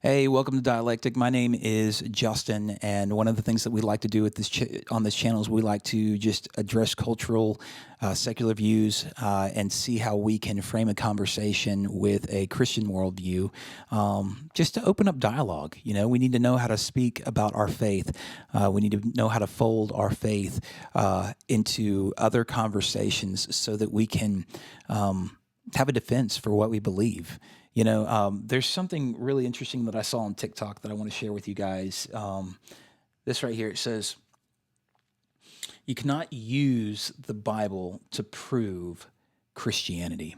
Hey, welcome to Dialectic. My name is Justin, and one of the things that we like to do at on this channel is we like to just address cultural, secular views and see how we can frame a conversation with a Christian worldview, just to open up dialogue. You know, we need to know how to speak about our faith. We need to know how to fold our faith into other conversations so that we can have a defense for what we believe. You know, there's something really interesting that I saw on TikTok that I want to share with you guys. This right here, it says, you cannot use the Bible to prove Christianity.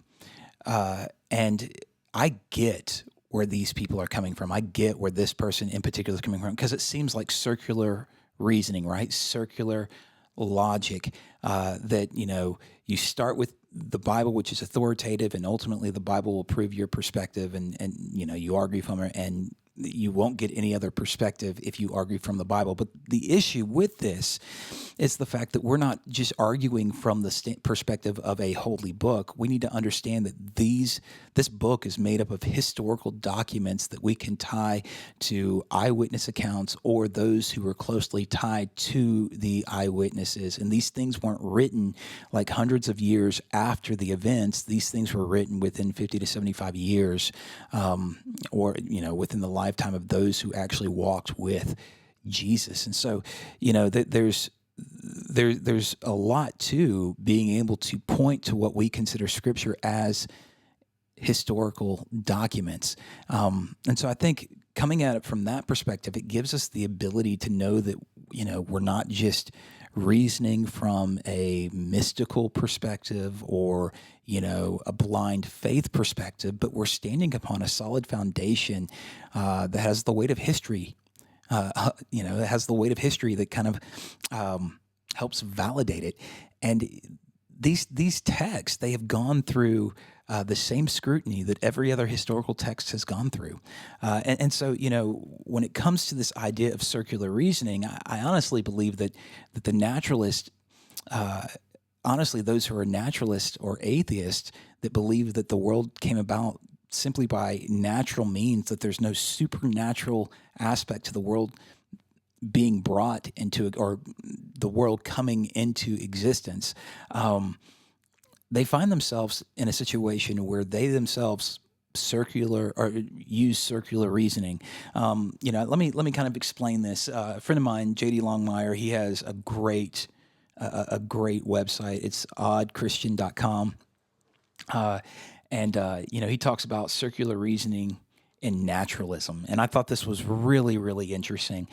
And I get where these people are coming from. I get where this person in particular is coming from because it seems like circular reasoning, right? Circular logic that, you know, you start with the Bible, which is authoritative, and ultimately the Bible will prove your perspective, and you know, you argue from it, and you won't get any other perspective if you argue from the Bible. But the issue with this is the fact that we're not just arguing from the perspective of a holy book. We need to understand that this book is made up of historical documents that we can tie to eyewitness accounts or those who were closely tied to the eyewitnesses. And these things weren't written like hundreds of years after the events. These things were written within 50 to 75 years, or, you know, within the lifetime of those who actually walked with Jesus. And so, you know, there's a lot to being able to point to what we consider Scripture as historical documents. And so I think coming at it from that perspective, it gives us the ability to know that, you know, we're not just reasoning from a mystical perspective or, you know, a blind faith perspective, but we're standing upon a solid foundation that has the weight of history. You know, it has the weight of history that kind of helps validate it. And these texts, they have gone through the same scrutiny that every other historical text has gone through. And so, you know, when it comes to this idea of circular reasoning, I honestly believe that the naturalist, honestly, those who are naturalists or atheists that believe that the world came about simply by natural means, that there's no supernatural aspect to the world being brought into, or the world coming into existence, they find themselves in a situation where they themselves use circular reasoning. You know, let me kind of explain this. A friend of mine, J.D. Longmire, he has a great website. It's oddchristian.com. You know, he talks about circular reasoning in naturalism. And I thought this was really, really interesting.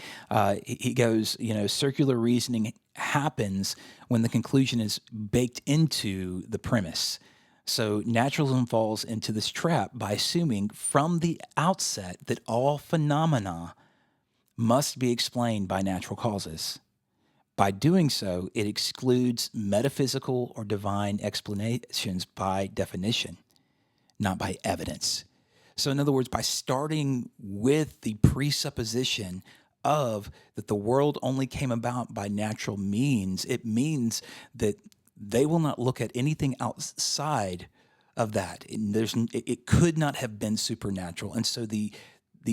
He goes, you know, circular reasoning happens when the conclusion is baked into the premise. So naturalism falls into this trap by assuming from the outset that all phenomena must be explained by natural causes. By doing so, it excludes metaphysical or divine explanations by definition, not by evidence. So in other words, by starting with the presupposition of that the world only came about by natural means, it means that they will not look at anything outside of that. It could not have been supernatural. And so the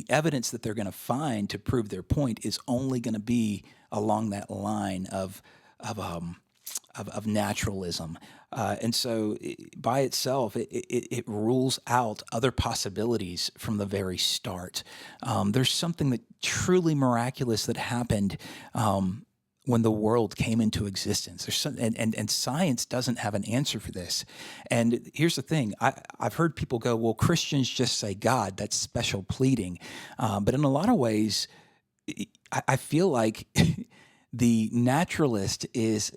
evidence that they're going to find to prove their point is only going to be along that line of naturalism. And so by itself, it rules out other possibilities from the very start. There's something that truly miraculous that happened when the world came into existence. And science doesn't have an answer for this. And here's the thing. I've heard people go, well, Christians just say God. That's special pleading. But in a lot of ways, I feel like the naturalist is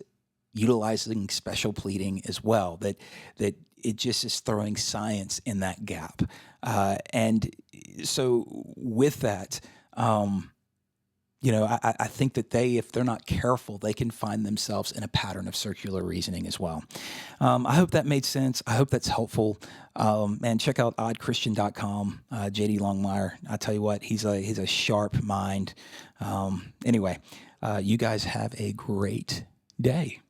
utilizing special pleading as well, that it just is throwing science in that gap. And so with that, you know, I think that if they're not careful, they can find themselves in a pattern of circular reasoning as well. I hope that made sense. I hope that's helpful. Man, check out oddchristian.com, J.D. Longmire. I tell you what, he's a sharp mind. Anyway, you guys have a great day.